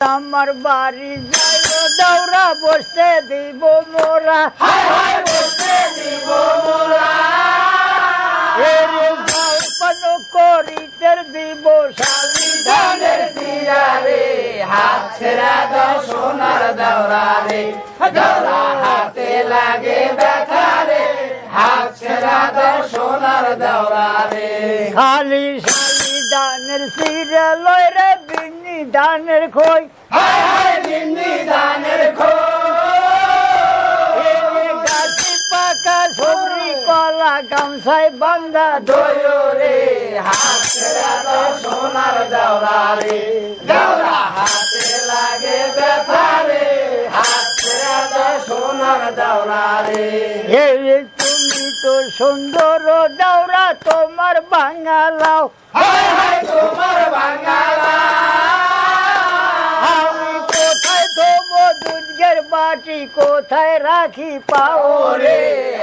আমার বাড়ি যাইও দৌড়া বসতে দিব মোরা বসতে দিব মোরা জল্পন করিতে দিব শালি ধানের সিরারে হাত ছেড়া দাও সোনার দাওরা রে দাওরা হাতে লাগে ব্যথা রে হাত ছেড়া দাও সোনার দাওরা রে খালি শালি দানের সিরে লয় রে বিনি দানের খই বিন্দি ধানের গাছি পাকা সবরি কলা গামছায় বান্ধা দোয়রে হাত ছেড়া দাও সোনার দাওরা রে দাওরা হাতে লাগে ব্যথা রে হাত ছেড়া দাও সোনার দাওরা রে তুমি তো সুন্দর দৌড়া তোমার বাঙালাও তোমার বাঙালা আমি কোথায় থবো দুধের বাটি কোথায় রাখি পাও ওরে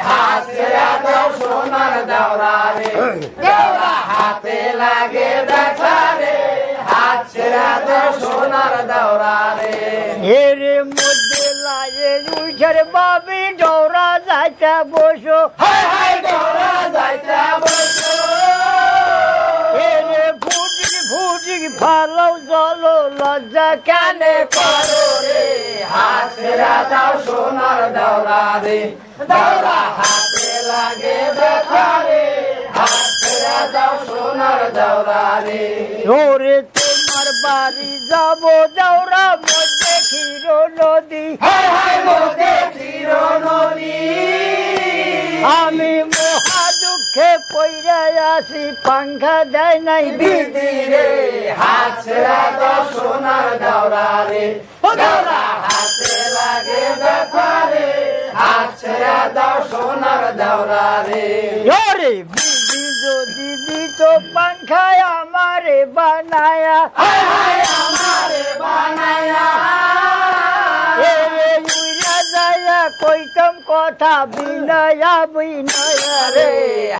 হাত ছেড়া দাও সোনার দাওরা রে দাওরা হাতে লাগে ব্যথা রে হাত ছেড়া দাও সোনার দাওরা রে এর মধ্যে লাগে উঠের বাবি দৌড়া যাইতে বসো দাওরা যাইতা বসো এর ফুটিক ফালো জলো লজ্জা কানে করো রে হাত ছেড়া দাও সোনার দাওরা রে দাওরা হাতে লাগে ব্যথা রে হাত ছেড়া দাও সোনার দাওরা রে ওরে তোমার বাড়ি যাব দৌড়া মধ্যে ক্ষীর নদী মধ্যে চির নদী আমি মহা দুঃখে পইরা আসি পাংখা দেয় নাই দিদি রে হাত ছেড়া দাও সোনার দাওরা রে দাওরা হাতে লাগে ব্যথা রে হাত ছেড়া দাও সোনার দাওরা রে ওরে বিধি যদি দিত পাংখায় আমারে বানায়া আমারে বানায়া উইরা যায়া কইতাম কথা বিনয়া বিনয়া রে